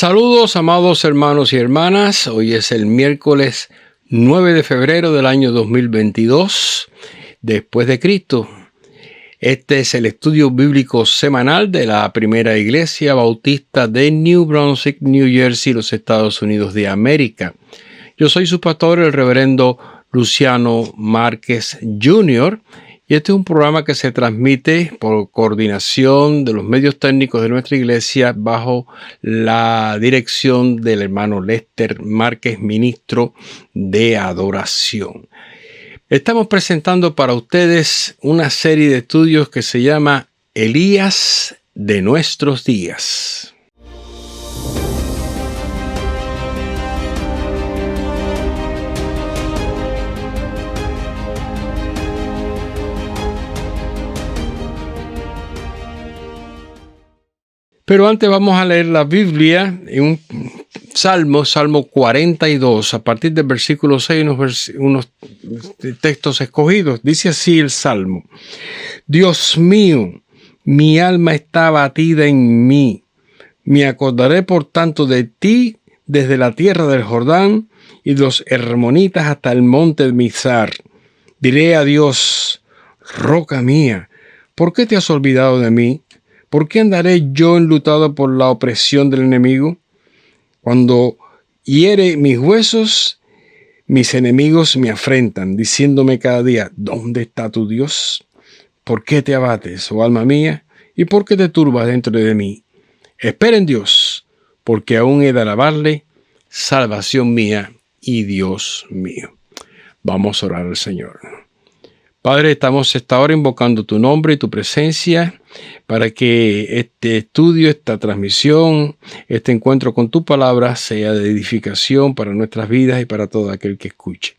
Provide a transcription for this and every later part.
Saludos, amados hermanos y hermanas. Hoy es el miércoles 9 de febrero del año 2022, después de Cristo. Este es el estudio bíblico semanal de la Primera Iglesia Bautista de New Brunswick, New Jersey, los Estados Unidos de América. Yo soy su pastor, el reverendo Luciano Márquez Jr., y este es un programa que se transmite por coordinación de los medios técnicos de nuestra iglesia bajo la dirección del hermano Lester Márquez, ministro de adoración. Estamos presentando para ustedes una serie de estudios que se llama Elías de nuestros días. Pero antes vamos a leer la Biblia en un Salmo 42, a partir del versículo 6, unos textos escogidos. Dice así el Salmo: Dios mío, mi alma está abatida en mí. Me acordaré por tanto de ti desde la tierra del Jordán y de los hermonitas hasta el monte de Mizar. Diré a Dios, roca mía, ¿por qué te has olvidado de mí? ¿Por qué andaré yo enlutado por la opresión del enemigo? Cuando hiere mis huesos, mis enemigos me afrentan, diciéndome cada día, ¿dónde está tu Dios? ¿Por qué te abates, oh alma mía? ¿Y por qué te turbas dentro de mí? Espera en Dios, porque aún he de alabarle, salvación mía y Dios mío. Vamos a orar al Señor. Padre, estamos esta hora invocando tu nombre y tu presencia para que este estudio, esta transmisión, este encuentro con tu palabra sea de edificación para nuestras vidas y para todo aquel que escuche.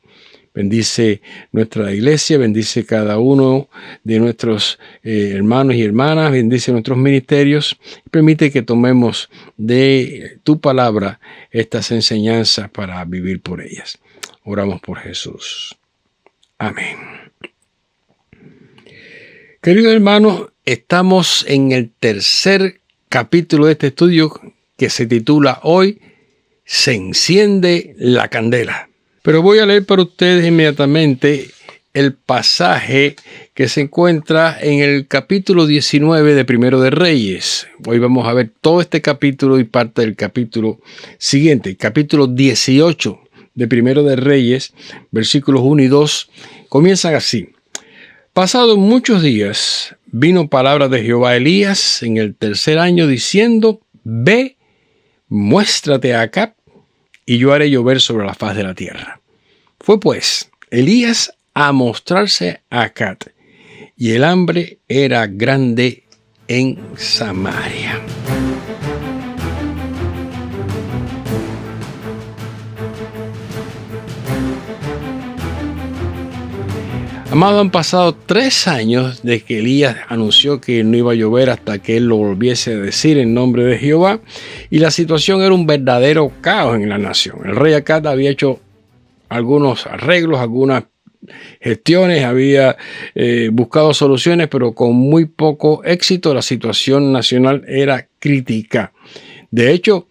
Bendice nuestra iglesia, bendice cada uno de nuestros hermanos y hermanas, bendice nuestros ministerios y permite que tomemos de tu palabra estas enseñanzas para vivir por ellas. Oramos por Jesús. Amén. Queridos hermanos, estamos en el tercer capítulo de este estudio que se titula hoy Se enciende la candela. Pero voy a leer para ustedes inmediatamente el pasaje que se encuentra en el capítulo 19 de Primero de Reyes. Hoy vamos a ver todo este capítulo y parte del capítulo siguiente, capítulo 18 de Primero de Reyes, versículos 1 y 2, comienzan así. Pasados muchos días, vino palabra de Jehová a Elías en el tercer año, diciendo, ve, muéstrate a Acab, y yo haré llover sobre la faz de la tierra. Fue pues Elías a mostrarse a Acab, y el hambre era grande en Samaria. Amado, han pasado 3 años desde que Elías anunció que no iba a llover hasta que él lo volviese a decir en nombre de Jehová, y la situación era un verdadero caos en la nación. El rey Acab había hecho algunos arreglos, algunas gestiones, había buscado soluciones, pero con muy poco éxito. La situación nacional era crítica. De hecho,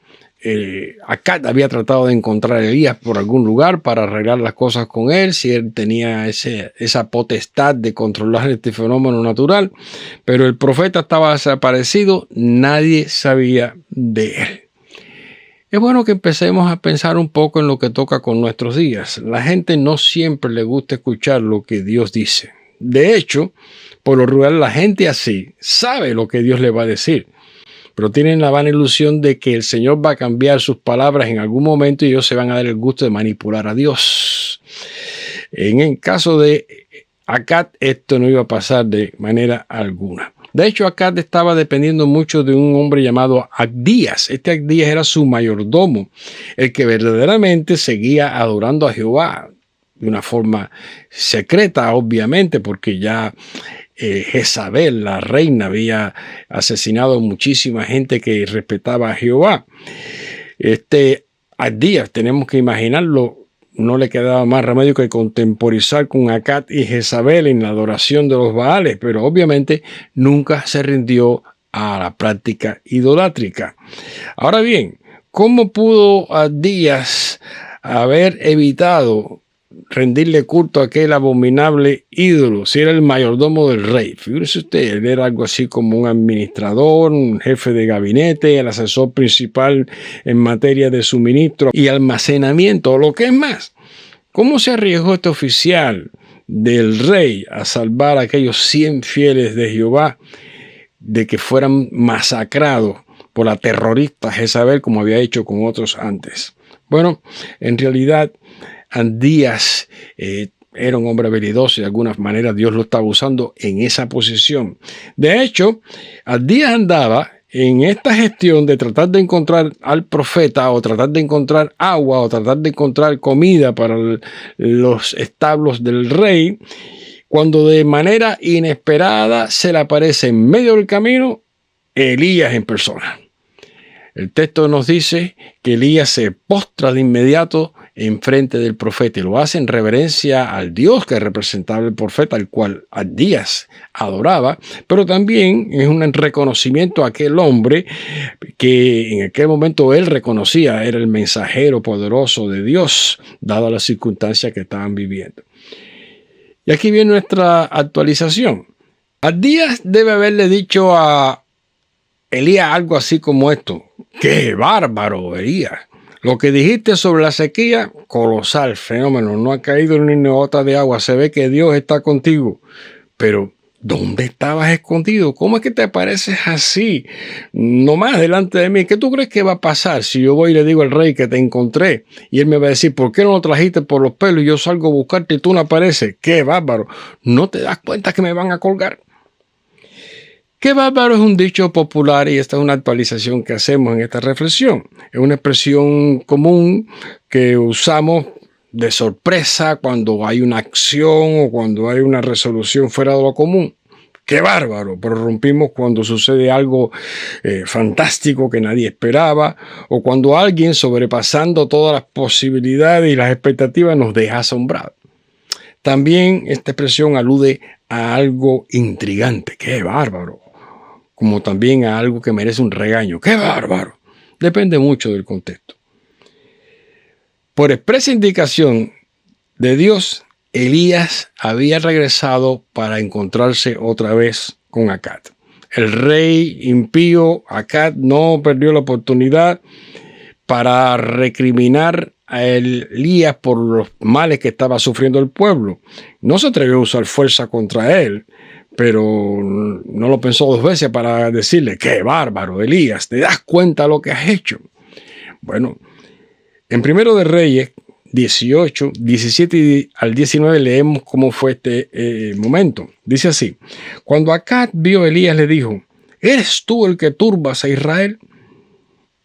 Acab había tratado de encontrar a Elías por algún lugar para arreglar las cosas con él, si él tenía esa potestad de controlar este fenómeno natural, pero el profeta estaba desaparecido, nadie sabía de él. Es bueno que empecemos a pensar un poco en lo que toca con nuestros días. La gente no siempre le gusta escuchar lo que Dios dice. De hecho, por lo rural, la gente así sabe lo que Dios le va a decir, pero tienen la vana ilusión de que el Señor va a cambiar sus palabras en algún momento y ellos se van a dar el gusto de manipular a Dios. En el caso de Acab, esto no iba a pasar de manera alguna. De hecho, Acab estaba dependiendo mucho de un hombre llamado Abdías. Este Abdías era su mayordomo, el que verdaderamente seguía adorando a Jehová de una forma secreta, obviamente, porque ya Jezabel, la reina, había asesinado a muchísima gente que respetaba a Jehová. Abdías, tenemos que imaginarlo, no le quedaba más remedio que contemporizar con Acab y Jezabel en la adoración de los Baales, pero obviamente nunca se rindió a la práctica idolátrica. Ahora bien, ¿Cómo pudo Abdías haber evitado rendirle culto a aquel abominable ídolo si era el mayordomo del rey? Fíjese usted, él era algo así como un administrador, un jefe de gabinete, el asesor principal en materia de suministro y almacenamiento, o lo que es más. ¿Cómo se arriesgó este oficial del rey a salvar a aquellos 100 fieles de Jehová de que fueran masacrados por la terrorista Jezabel como había hecho con otros antes? Bueno, en realidad Abdías era un hombre habilidoso y de alguna manera Dios lo estaba usando en esa posición. De hecho, Abdías andaba en esta gestión de tratar de encontrar al profeta o tratar de encontrar agua o tratar de encontrar comida para los establos del rey, cuando de manera inesperada se le aparece en medio del camino Elías en persona. El texto nos dice que Elías se postra de inmediato enfrente del profeta y lo hace en reverencia al Dios que representaba el profeta, al cual Abdías adoraba, pero también es un reconocimiento a aquel hombre que en aquel momento él reconocía era el mensajero poderoso de Dios, dadas las circunstancias que estaban viviendo. Y aquí viene nuestra actualización. Abdías debe haberle dicho a Elías algo así como esto: ¡qué bárbaro, Elías! Lo que dijiste sobre la sequía, colosal, fenómeno, no ha caído ni una gota de agua, se ve que Dios está contigo. Pero, ¿dónde estabas escondido? ¿Cómo es que te apareces así, nomás delante de mí? ¿Qué tú crees que va a pasar si yo voy y le digo al rey que te encontré? Y él me va a decir, ¿por qué no lo trajiste por los pelos y yo salgo a buscarte y tú no apareces? ¡Qué bárbaro! ¿No te das cuenta que me van a colgar? ¡Qué bárbaro! Es un dicho popular y esta es una actualización que hacemos en esta reflexión. Es una expresión común que usamos de sorpresa cuando hay una acción o cuando hay una resolución fuera de lo común. ¡Qué bárbaro! Pero rompimos cuando sucede algo fantástico que nadie esperaba o cuando alguien, sobrepasando todas las posibilidades y las expectativas, nos deja asombrados. También esta expresión alude a algo intrigante. ¡Qué bárbaro! Como también a algo que merece un regaño. ¡Qué bárbaro! Depende mucho del contexto. Por expresa indicación de Dios, Elías había regresado para encontrarse otra vez con Acab. El rey impío Acab no perdió la oportunidad para recriminar a Elías por los males que estaba sufriendo el pueblo. No se atrevió a usar fuerza contra él, pero no lo pensó dos veces para decirle, ¡qué bárbaro, Elías! ¿Te das cuenta de lo que has hecho? Bueno, en Primero de Reyes 18, 17 al 19 leemos cómo fue este momento. Dice así: cuando Acab vio a Elías, le dijo, ¿eres tú el que turbas a Israel?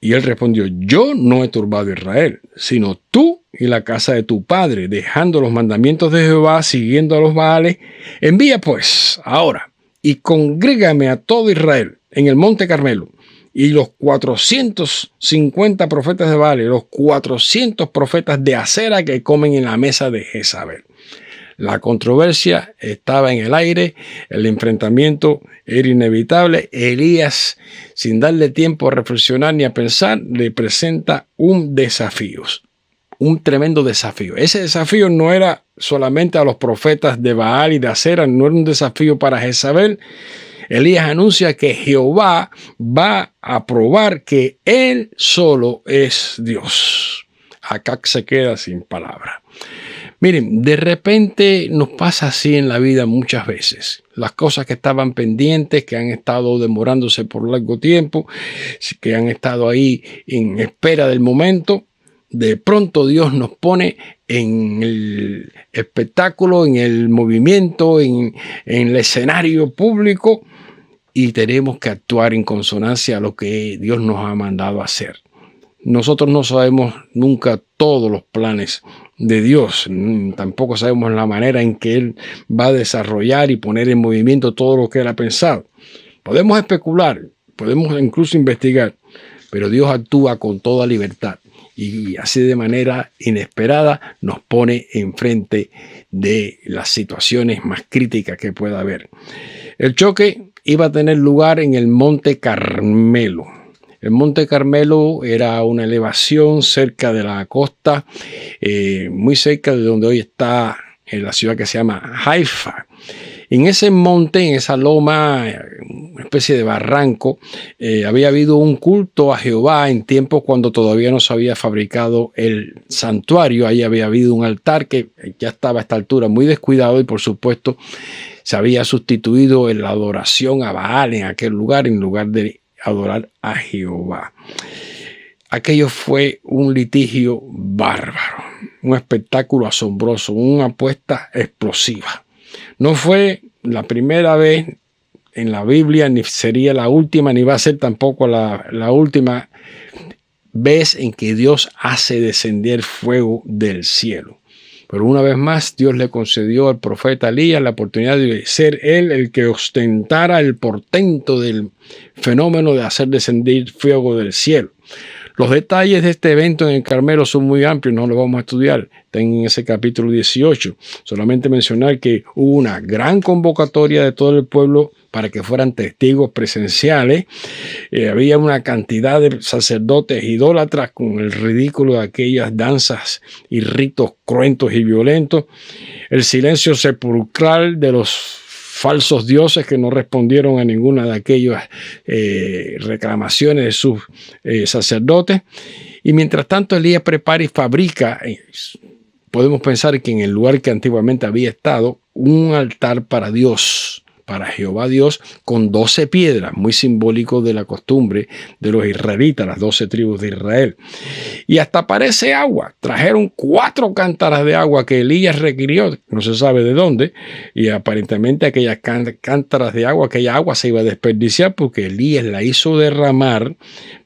Y él respondió, yo no he turbado a Israel, sino tú y la casa de tu padre, dejando los mandamientos de Jehová, siguiendo a los Baales. Envía pues ahora y congrégame a todo Israel en el monte Carmelo, y los 450 profetas de Baal, los 400 profetas de Acera que comen en la mesa de Jezabel. La controversia estaba en el aire, el enfrentamiento era inevitable. Elías, sin darle tiempo a reflexionar ni a pensar, le presenta un desafío, un tremendo desafío. Ese desafío no era solamente a los profetas de Baal y de Acera, no era un desafío para Jezabel. Elías anuncia que Jehová va a probar que él solo es Dios. Acab se queda sin palabras. Miren, de repente nos pasa así en la vida muchas veces. Las cosas que estaban pendientes, que han estado demorándose por largo tiempo, que han estado ahí en espera del momento, de pronto Dios nos pone en el espectáculo, en el movimiento, en el escenario público y tenemos que actuar en consonancia a lo que Dios nos ha mandado a hacer. Nosotros no sabemos nunca todos los planes de Dios, tampoco sabemos la manera en que Él va a desarrollar y poner en movimiento todo lo que Él ha pensado. Podemos especular, podemos incluso investigar, pero Dios actúa con toda libertad y así de manera inesperada nos pone enfrente de las situaciones más críticas que pueda haber. El choque iba a tener lugar en el monte Carmelo. El Monte Carmelo era una elevación cerca de la costa, muy cerca de donde hoy está la ciudad que se llama Haifa. En ese monte, en esa loma, una especie de barranco, había habido un culto a Jehová en tiempos cuando todavía no se había fabricado el santuario. Ahí había habido un altar que ya estaba a esta altura muy descuidado y por supuesto se había sustituido en la adoración a Baal en aquel lugar en lugar de adorar a Jehová. Aquello fue un litigio bárbaro, un espectáculo asombroso, una apuesta explosiva. No fue la primera vez en la Biblia, ni sería la última, ni va a ser tampoco la última vez en que Dios hace descender fuego del cielo. Pero una vez más, Dios le concedió al profeta Elías la oportunidad de ser él el que ostentara el portento del fenómeno de hacer descender fuego del cielo. Los detalles de este evento en el Carmelo son muy amplios, no los vamos a estudiar. Están en ese capítulo 18. Solamente mencionar que hubo una gran convocatoria de todo el pueblo para que fueran testigos presenciales. Había una cantidad de sacerdotes idólatras con el ridículo de aquellas danzas y ritos cruentos y violentos. El silencio sepulcral de los falsos dioses que no respondieron a ninguna de aquellas reclamaciones de sus sacerdotes. Y mientras tanto Elías prepara y fabrica, podemos pensar que en el lugar que antiguamente había estado, un altar para Dios, para Jehová Dios, con 12 piedras, muy simbólico de la costumbre de los israelitas, las 12 tribus de Israel. Y hasta aparece agua. Trajeron 4 cántaras de agua que Elías requirió, no se sabe de dónde, y aparentemente aquellas cántaras de agua, aquella agua se iba a desperdiciar porque Elías la hizo derramar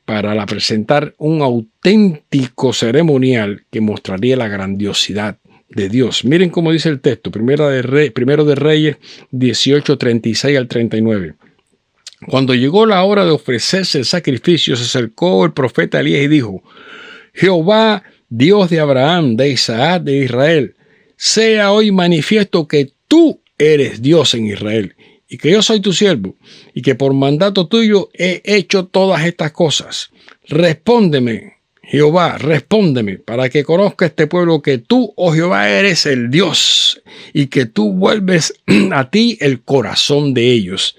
para presentar un auténtico ceremonial que mostraría la grandiosidad de Dios. Miren cómo dice el texto, Primero de Reyes 18, 36 al 39. Cuando llegó la hora de ofrecerse el sacrificio, se acercó el profeta Elías y dijo: Jehová, Dios de Abraham, de Isaac, de Israel, sea hoy manifiesto que tú eres Dios en Israel, y que yo soy tu siervo, y que por mandato tuyo he hecho todas estas cosas. Respóndeme, Jehová, respóndeme, para que conozca este pueblo que tú, oh Jehová, eres el Dios, y que tú vuelves a ti el corazón de ellos.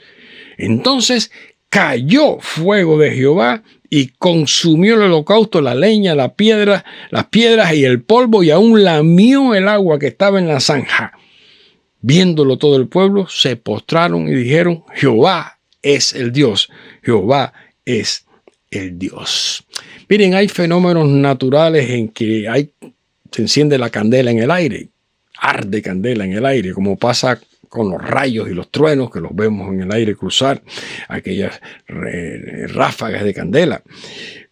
Entonces cayó fuego de Jehová y consumió el holocausto, la leña, las piedras y el polvo, y aún lamió el agua que estaba en la zanja. Viéndolo todo el pueblo, se postraron y dijeron: Jehová es el Dios, Jehová es el Dios. Miren, hay fenómenos naturales en que se enciende la candela en el aire, arde candela en el aire, como pasa con los rayos y los truenos que los vemos en el aire cruzar, aquellas ráfagas de candela.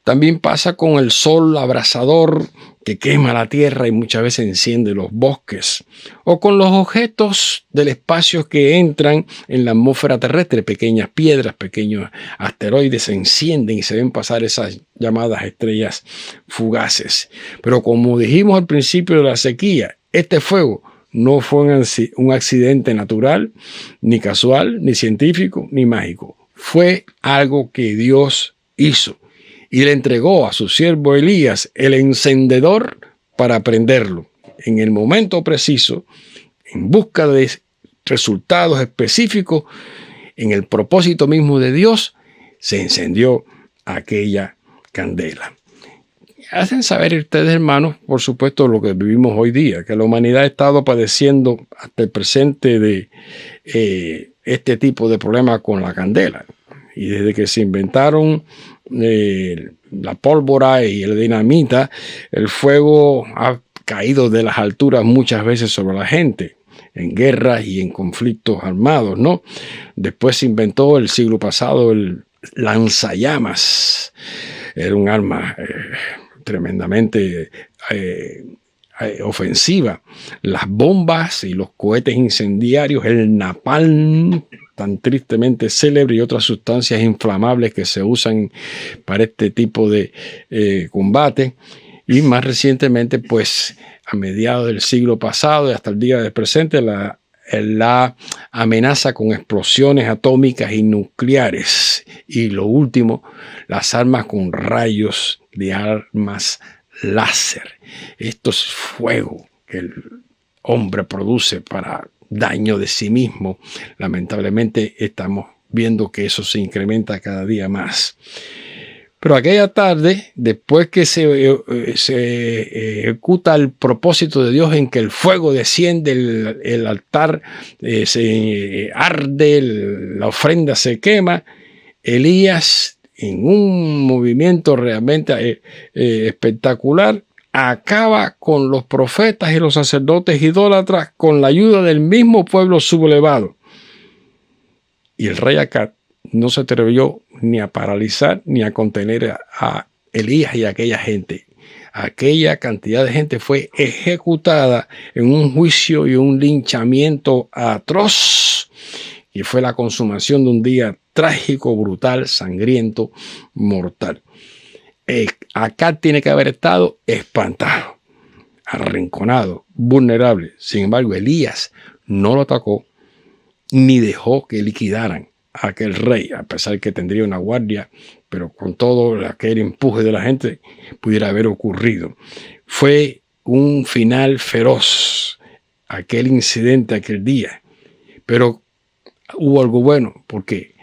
También pasa con el sol abrasador que quema la tierra y muchas veces enciende los bosques, o con los objetos del espacio que entran en la atmósfera terrestre, pequeñas piedras, pequeños asteroides se encienden y se ven pasar esas llamadas estrellas fugaces. Pero como dijimos al principio de la sequía, este fuego no fue un accidente natural, ni casual, ni científico, ni mágico. Fue algo que Dios hizo. Y le entregó a su siervo Elías el encendedor para prenderlo. En el momento preciso, en busca de resultados específicos, en el propósito mismo de Dios, se encendió aquella candela. Hacen saber ustedes, hermanos, por supuesto, lo que vivimos hoy día, que la humanidad ha estado padeciendo hasta el presente de este tipo de problemas con la candela. Y desde que se inventaron la pólvora y la dinamita, el fuego ha caído de las alturas muchas veces sobre la gente, en guerras y en conflictos armados, ¿no? Después se inventó el siglo pasado el lanzallamas. Era un arma tremendamente ofensiva. Las bombas y los cohetes incendiarios, el napalm, tan tristemente célebre, y otras sustancias inflamables que se usan para este tipo de combate. Y más recientemente, pues a mediados del siglo pasado y hasta el día del presente, la la amenaza con explosiones atómicas y nucleares. Y lo último, las armas con rayos de armas láser. Esto es fuego que el hombre produce para daño de sí mismo. Lamentablemente estamos viendo que eso se incrementa cada día más. Pero aquella tarde, después que se ejecuta el propósito de Dios en que el fuego desciende, el altar se arde, la ofrenda se quema, Elías, en un movimiento realmente espectacular, acaba con los profetas y los sacerdotes idólatras con la ayuda del mismo pueblo sublevado. Y el rey Acab no se atrevió ni a paralizar ni a contener a Elías y a aquella gente. Aquella cantidad de gente fue ejecutada en un juicio y un linchamiento atroz, y fue la consumación de un día trágico, brutal, sangriento, mortal. Acab tiene que haber estado espantado, arrinconado, vulnerable. Sin embargo, Elías no lo atacó ni dejó que liquidaran a aquel rey, a pesar que tendría una guardia, pero con todo aquel empuje de la gente pudiera haber ocurrido. Fue un final feroz aquel incidente aquel día, pero hubo algo bueno, porque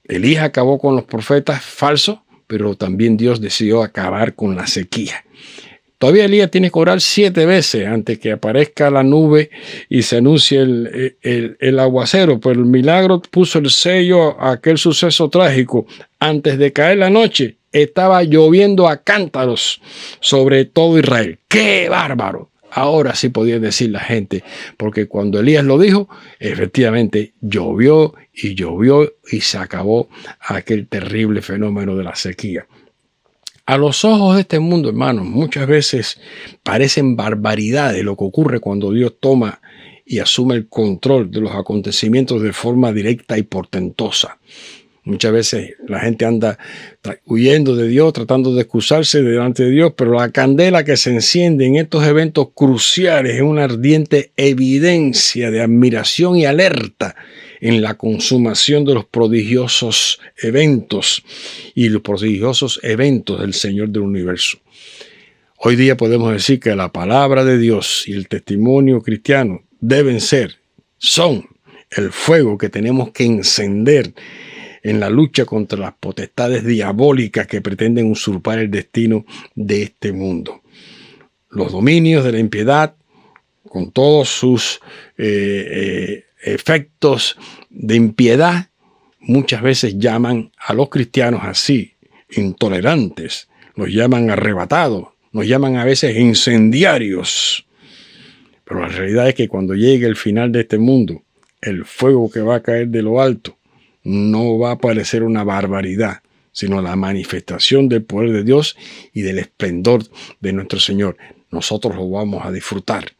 Elías acabó con los profetas falsos, pero también Dios decidió acabar con la sequía. Todavía Elías tiene que orar 7 veces antes que aparezca la nube y se anuncie el aguacero, pero el milagro puso el sello a aquel suceso trágico. Antes de caer la noche, estaba lloviendo a cántaros sobre todo Israel. ¡Qué bárbaro! Ahora sí podía decir la gente, porque cuando Elías lo dijo, efectivamente llovió y se acabó aquel terrible fenómeno de la sequía. A los ojos de este mundo, hermanos, muchas veces parecen barbaridades lo que ocurre cuando Dios toma y asume el control de los acontecimientos de forma directa y portentosa. Muchas veces la gente anda huyendo de Dios, tratando de excusarse delante de Dios, pero la candela que se enciende en estos eventos cruciales es una ardiente evidencia de admiración y alerta en la consumación de los prodigiosos eventos y los prodigiosos eventos del Señor del universo. Hoy día podemos decir que la palabra de Dios y el testimonio cristiano son el fuego que tenemos que encender en la lucha contra las potestades diabólicas que pretenden usurpar el destino de este mundo. Los dominios de la impiedad, con todos sus efectos de impiedad, muchas veces llaman a los cristianos así, intolerantes, los llaman arrebatados, nos llaman a veces incendiarios. Pero la realidad es que cuando llegue el final de este mundo, el fuego que va a caer de lo alto no va a parecer una barbaridad, sino la manifestación del poder de Dios y del esplendor de nuestro Señor. Nosotros lo vamos a disfrutar.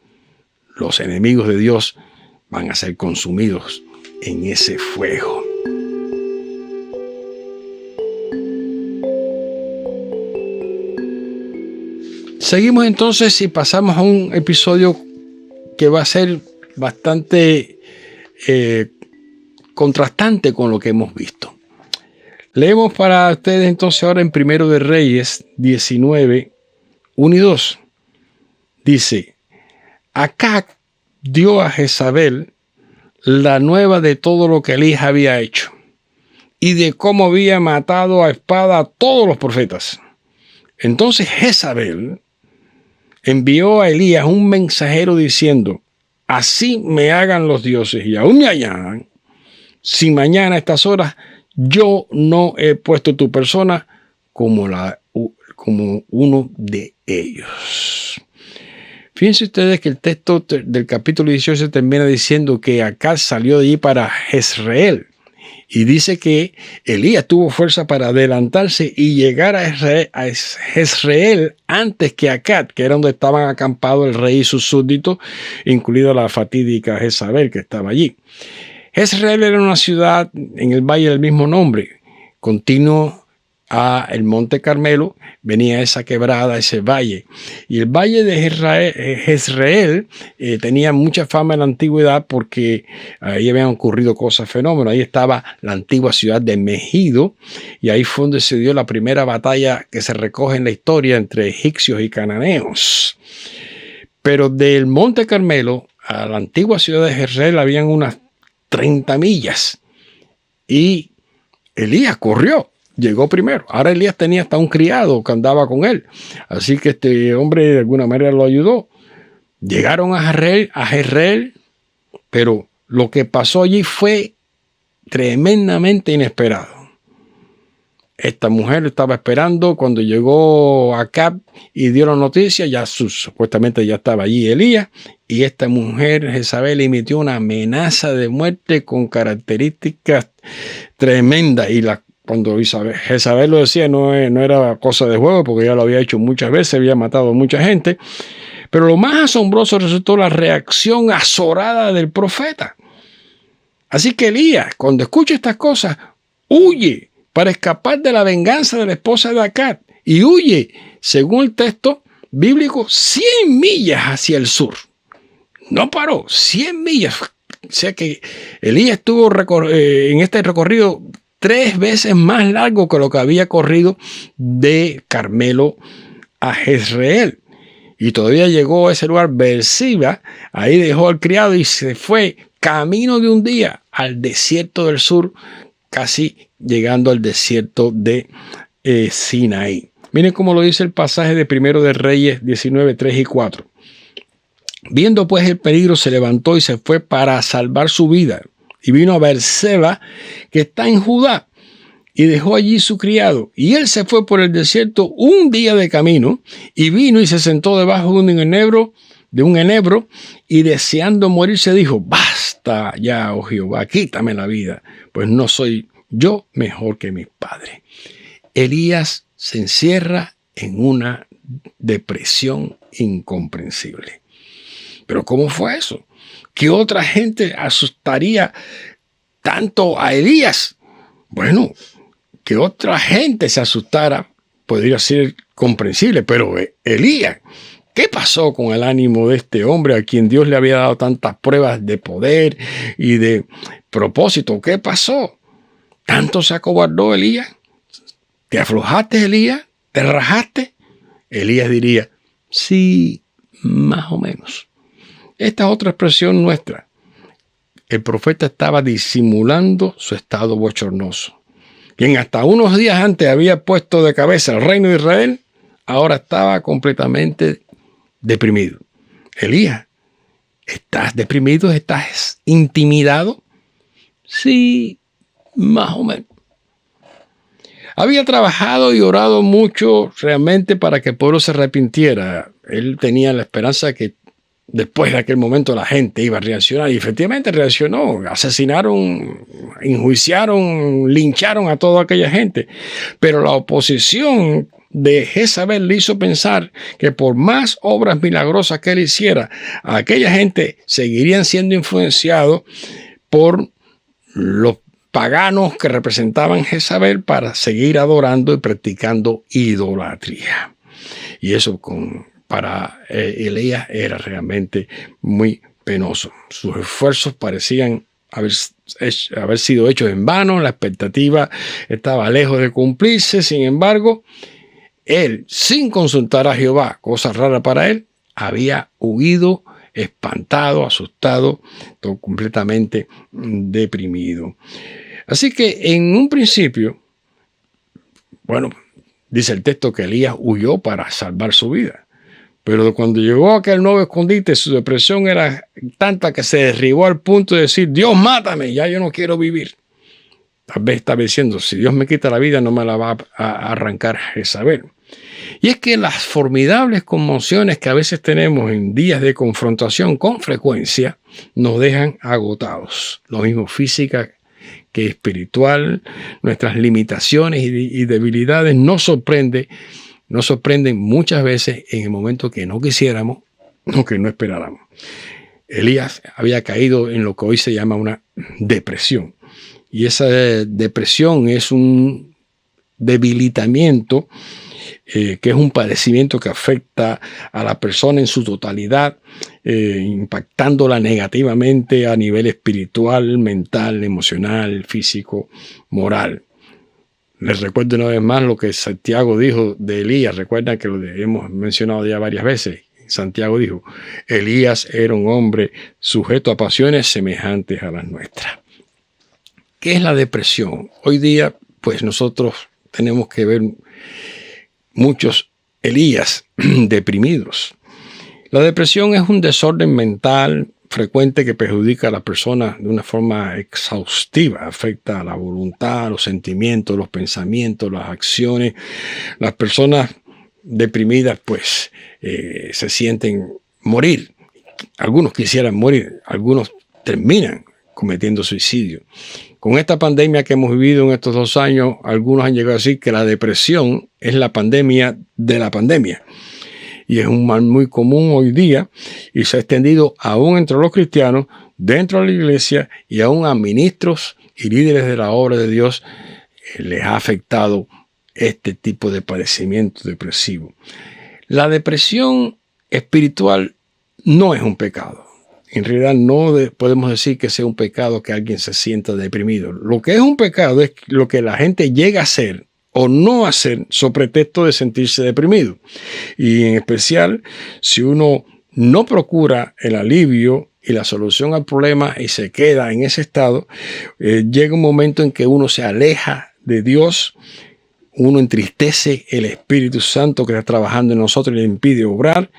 Los enemigos de Dios van a ser consumidos en ese fuego. Seguimos entonces y pasamos a un episodio que va a ser bastante contrastante con lo que hemos visto. Leemos para ustedes entonces ahora en 1 de Reyes 19, 1 y 2. Dice: Acab dio a Jezabel la nueva de todo lo que Elías había hecho y de cómo había matado a espada a todos los profetas. Entonces Jezabel envió a Elías un mensajero diciendo: así me hagan los dioses y aún me añadan, si mañana a estas horas yo no he puesto tu persona como uno de ellos. Fíjense ustedes que el texto del capítulo 18 termina diciendo que Acab salió de allí para Jezreel. Y dice que Elías tuvo fuerza para adelantarse y llegar a Jezreel antes que Acab, que era donde estaban acampados el rey y sus súbditos, incluida la fatídica Jezabel que estaba allí. Jezreel era una ciudad en el valle del mismo nombre, continuo a el Monte Carmelo, venía esa quebrada, ese valle. Y el valle de Jezreel tenía mucha fama en la antigüedad porque ahí habían ocurrido cosas, fenómenos. Ahí estaba la antigua ciudad de Megido y ahí fue donde se dio la primera batalla que se recoge en la historia entre egipcios y cananeos. Pero del Monte Carmelo a la antigua ciudad de Jezreel habían unas 30 millas y Elías corrió. Llegó primero. Ahora Elías tenía hasta un criado que andaba con él. Así que este hombre de alguna manera lo ayudó. Llegaron a Jezreel, pero lo que pasó allí fue tremendamente inesperado. Esta mujer estaba esperando cuando llegó Acab y dio la noticia, supuestamente ya estaba allí Elías, y esta mujer, Jezabel, emitió una amenaza de muerte con características tremendas. Y cuando Jezabel lo decía, no era cosa de juego, porque ya lo había hecho muchas veces, había matado a mucha gente. Pero lo más asombroso resultó la reacción azorada del profeta. Así que Elías, cuando escucha estas cosas, huye para escapar de la venganza de la esposa de Acab. Y huye, según el texto bíblico, 100 millas hacia el sur. No paró, 100 millas. O sea que Elías estuvo en este recorrido 3 veces más largo que lo que había corrido de Carmelo a Jezreel. Y todavía llegó a ese lugar, Beerseba, ahí dejó al criado y se fue camino de un día al desierto del sur, casi llegando al desierto de Sinaí. Miren cómo lo dice el pasaje de Primero de Reyes 19, 3 y 4. Viendo pues el peligro, se levantó y se fue para salvar su vida. Y vino a Beerseba, que está en Judá, y dejó allí su criado. Y él se fue por el desierto un día de camino, y vino y se sentó debajo de un enebro, y deseando morir se dijo: basta ya, oh Jehová, quítame la vida, pues no soy yo mejor que mis padres. Elías se encierra en una depresión incomprensible. ¿Pero cómo fue eso? ¿Qué otra gente asustaría tanto a Elías? Bueno, que otra gente se asustara podría ser comprensible, pero Elías, ¿qué pasó con el ánimo de este hombre a quien Dios le había dado tantas pruebas de poder y de propósito? ¿Qué pasó? ¿Tanto se acobardó Elías? ¿Te aflojaste, Elías? ¿Te rajaste? Elías diría: sí, más o menos. Esta es otra expresión nuestra. El profeta estaba disimulando su estado bochornoso. Quien hasta unos días antes había puesto de cabeza el reino de Israel, ahora estaba completamente deprimido. Elías, ¿estás deprimido? ¿Estás intimidado? Sí, más o menos. Había trabajado y orado mucho realmente para que el pueblo se arrepintiera. Él tenía la esperanza que después de aquel momento la gente iba a reaccionar, y efectivamente reaccionó. Asesinaron, enjuiciaron, lincharon a toda aquella gente. Pero la oposición de Jezabel le hizo pensar que por más obras milagrosas que él hiciera, aquella gente seguirían siendo influenciados por los paganos que representaban Jezabel para seguir adorando y practicando idolatría. Y eso para Elías era realmente muy penoso. Sus esfuerzos parecían haber sido hechos en vano, la expectativa estaba lejos de cumplirse. Sin embargo, él, sin consultar a Jehová, cosa rara para él, había huido, espantado, asustado, todo completamente deprimido. Así que en un principio, bueno, dice el texto que Elías huyó para salvar su vida. Pero cuando llegó a aquel nuevo escondite, su depresión era tanta que se derribó al punto de decir: Dios, mátame, ya yo no quiero vivir. Tal vez estaba diciendo: si Dios me quita la vida, no me la va a arrancar Jezabel. Y es que las formidables conmociones que a veces tenemos en días de confrontación con frecuencia nos dejan agotados. Lo mismo física que espiritual, nuestras limitaciones y debilidades nos sorprenden muchas veces en el momento que no quisiéramos o que no esperáramos. Elías había caído en lo que hoy se llama una depresión. Y esa depresión es un debilitamiento, que es un padecimiento que afecta a la persona en su totalidad, impactándola negativamente a nivel espiritual, mental, emocional, físico, moral. Les recuerdo una vez más lo que Santiago dijo de Elías. Recuerdan que lo hemos mencionado ya varias veces. Santiago dijo, Elías era un hombre sujeto a pasiones semejantes a las nuestras. ¿Qué es la depresión? Hoy día, pues nosotros tenemos que ver muchos Elías deprimidos. La depresión es un desorden mental frecuente que perjudica a la persona de una forma exhaustiva, afecta a la voluntad, los sentimientos, los pensamientos, las acciones. Las personas deprimidas pues se sienten morir. Algunos quisieran morir, algunos terminan cometiendo suicidio. Con esta pandemia que hemos vivido en estos 2 años, algunos han llegado a decir que la depresión es la pandemia de la pandemia. Y es un mal muy común hoy día y se ha extendido aún entre los cristianos, dentro de la iglesia y aún a ministros y líderes de la obra de Dios. Les ha afectado este tipo de padecimiento depresivo. La depresión espiritual no es un pecado. En realidad no podemos decir que sea un pecado que alguien se sienta deprimido. Lo que es un pecado es lo que la gente llega a hacer o no hacer sobre pretexto de sentirse deprimido. Y en especial, si uno no procura el alivio y la solución al problema y se queda en ese estado, llega un momento en que uno se aleja de Dios, uno entristece el Espíritu Santo que está trabajando en nosotros y le impide obrar.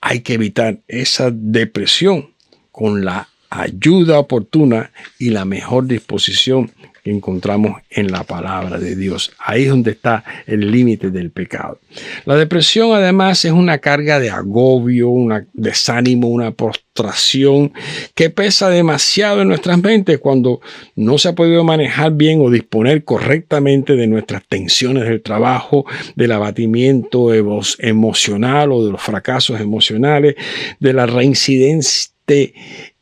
Hay que evitar esa depresión con la ayuda oportuna y la mejor disposición que encontramos en la palabra de Dios. Ahí es donde está el límite del pecado. La depresión además es una carga de agobio, un desánimo, una prostración que pesa demasiado en nuestras mentes cuando no se ha podido manejar bien o disponer correctamente de nuestras tensiones del trabajo, del abatimiento emocional o de los fracasos emocionales, de la reincidencia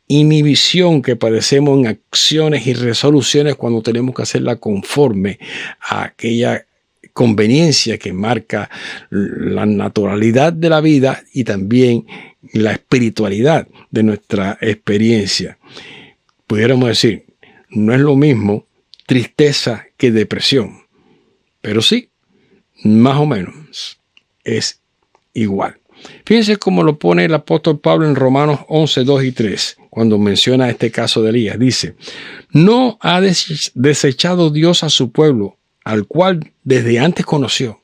inhibición que padecemos en acciones y resoluciones cuando tenemos que hacerla conforme a aquella conveniencia que marca la naturalidad de la vida y también la espiritualidad de nuestra experiencia. Pudiéramos decir, no es lo mismo tristeza que depresión, pero sí, más o menos, es igual. Fíjense cómo lo pone el apóstol Pablo en Romanos 11, 2 y 3, cuando menciona este caso de Elías. Dice, no ha desechado Dios a su pueblo, al cual desde antes conoció.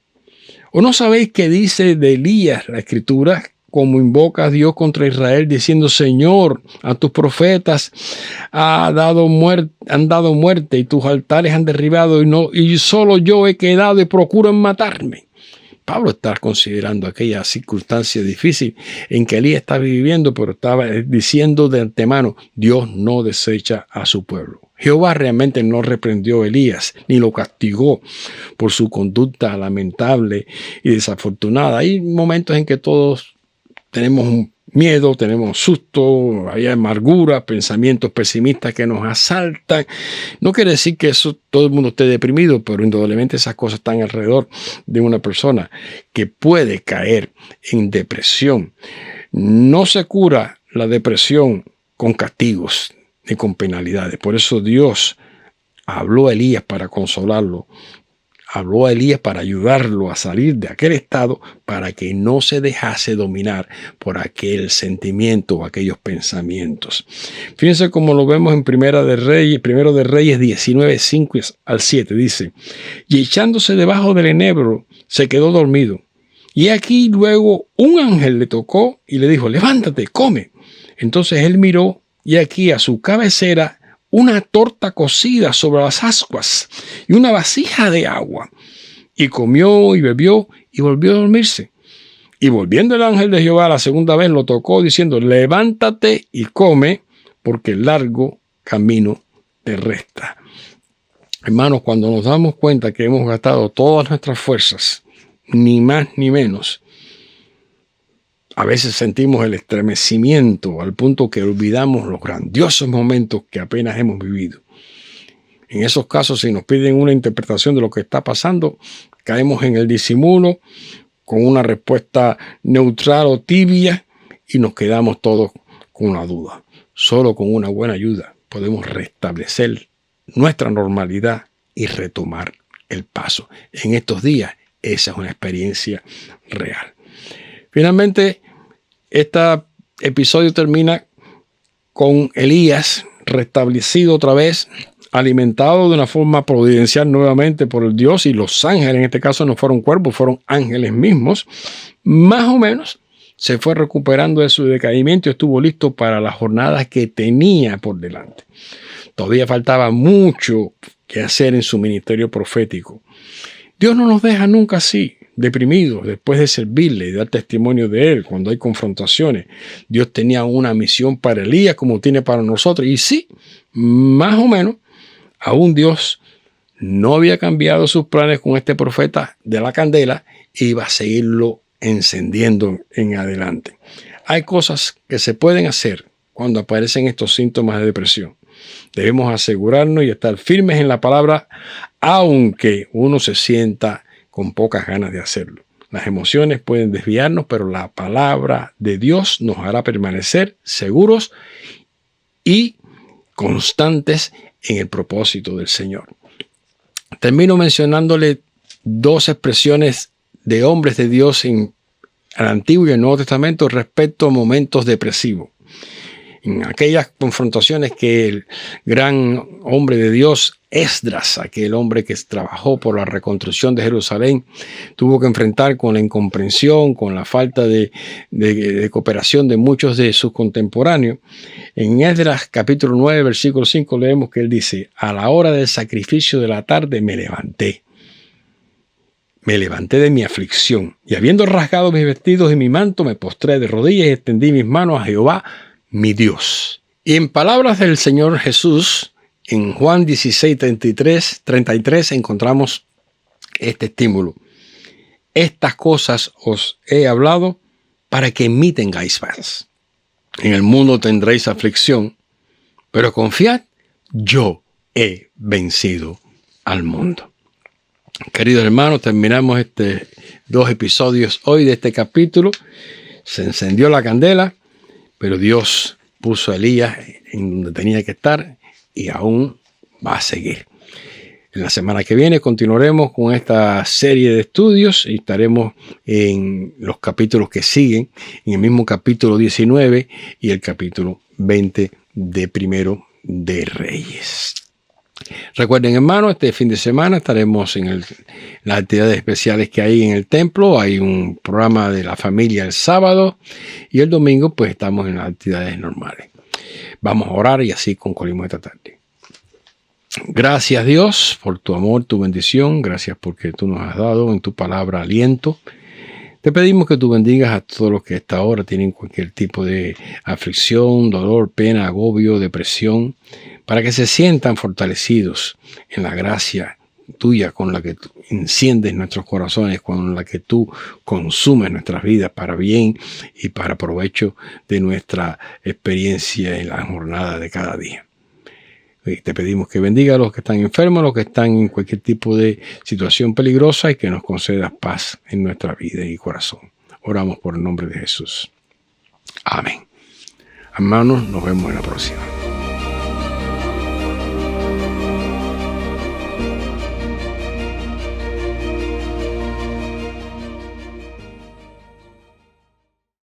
¿O no sabéis qué dice de Elías la Escritura, como invoca a Dios contra Israel, diciendo, Señor, a tus profetas han dado muerte y tus altares han derribado y solo yo he quedado y procuran matarme? Pablo está considerando aquella circunstancia difícil en que Elías estaba viviendo, pero estaba diciendo de antemano, Dios no desecha a su pueblo. Jehová realmente no reprendió a Elías, ni lo castigó por su conducta lamentable y desafortunada. Hay momentos en que todos tenemos un miedo, tenemos susto, hay amargura, pensamientos pesimistas que nos asaltan. No quiere decir que todo el mundo esté deprimido, pero indudablemente esas cosas están alrededor de una persona que puede caer en depresión. No se cura la depresión con castigos ni con penalidades. Por eso Dios habló a Elías para consolarlo. Habló a Elías para ayudarlo a salir de aquel estado para que no se dejase dominar por aquel sentimiento o aquellos pensamientos. Fíjense cómo lo vemos en Primero de Reyes 19, 5 al 7. Dice, y echándose debajo del enebro se quedó dormido. Y aquí luego un ángel le tocó y le dijo, levántate, come. Entonces él miró y aquí a su cabecera una torta cocida sobre las ascuas y una vasija de agua. Y comió y bebió y volvió a dormirse. Y volviendo el ángel de Jehová la segunda vez lo tocó diciendo, levántate y come, porque el largo camino te resta. Hermanos, cuando nos damos cuenta que hemos gastado todas nuestras fuerzas, ni más ni menos, a veces sentimos el estremecimiento al punto que olvidamos los grandiosos momentos que apenas hemos vivido. En esos casos, si nos piden una interpretación de lo que está pasando, caemos en el disimulo con una respuesta neutral o tibia y nos quedamos todos con una duda. Solo con una buena ayuda podemos restablecer nuestra normalidad y retomar el paso. En estos días, esa es una experiencia real. Finalmente, este episodio termina con Elías restablecido otra vez, alimentado de una forma providencial nuevamente por el Dios, y los ángeles, en este caso no fueron cuerpos, fueron ángeles mismos. Más o menos se fue recuperando de su decaimiento y estuvo listo para las jornadas que tenía por delante. Todavía faltaba mucho que hacer en su ministerio profético. Dios no nos deja nunca así, deprimidos, después de servirle y dar testimonio de Él cuando hay confrontaciones. Dios tenía una misión para Elías como tiene para nosotros. Y sí, más o menos, aún Dios no había cambiado sus planes con este profeta de la candela e iba a seguirlo encendiendo en adelante. Hay cosas que se pueden hacer cuando aparecen estos síntomas de depresión. Debemos asegurarnos y estar firmes en la palabra, aunque uno se sienta con pocas ganas de hacerlo. Las emociones pueden desviarnos, pero la palabra de Dios nos hará permanecer seguros y constantes en el propósito del Señor. Termino mencionándole dos expresiones de hombres de Dios en el Antiguo y el Nuevo Testamento respecto a momentos depresivos. En aquellas confrontaciones que el gran hombre de Dios, Esdras, aquel hombre que trabajó por la reconstrucción de Jerusalén, tuvo que enfrentar con la incomprensión, con la falta de cooperación de muchos de sus contemporáneos. En Esdras capítulo 9, versículo 5 leemos que él dice: a la hora del sacrificio de la tarde me levanté de mi aflicción, y habiendo rasgado mis vestidos y mi manto, me postré de rodillas y extendí mis manos a Jehová, mi Dios. Y en palabras del Señor Jesús, en Juan 16, 33, encontramos este estímulo. Estas cosas os he hablado para que en mí tengáis paz. En el mundo tendréis aflicción, pero confiad, yo he vencido al mundo. Queridos hermanos, terminamos dos episodios hoy de este capítulo. Se encendió la candela, pero Dios puso a Elías en donde tenía que estar y aún va a seguir. En la semana que viene continuaremos con esta serie de estudios y estaremos en los capítulos que siguen, en el mismo capítulo 19 y el capítulo 20 de Primero de Reyes. Recuerden, hermanos, este fin de semana estaremos en las actividades especiales que hay en el templo. Hay un programa de la familia el sábado y el domingo pues estamos en las actividades normales. Vamos a orar y así concluimos esta tarde. Gracias, Dios, por tu amor, tu bendición. Gracias porque tú nos has dado en tu palabra aliento. Te pedimos que tú bendigas a todos los que a esta hora tienen cualquier tipo de aflicción, dolor, pena, agobio, depresión, para que se sientan fortalecidos en la gracia tuya con la que tú enciendes nuestros corazones, con la que tú consumes nuestras vidas para bien y para provecho de nuestra experiencia en la jornada de cada día. Y te pedimos que bendiga a los que están enfermos, a los que están en cualquier tipo de situación peligrosa y que nos concedas paz en nuestra vida y corazón. Oramos por el nombre de Jesús. Amén. Hermanos, nos vemos en la próxima.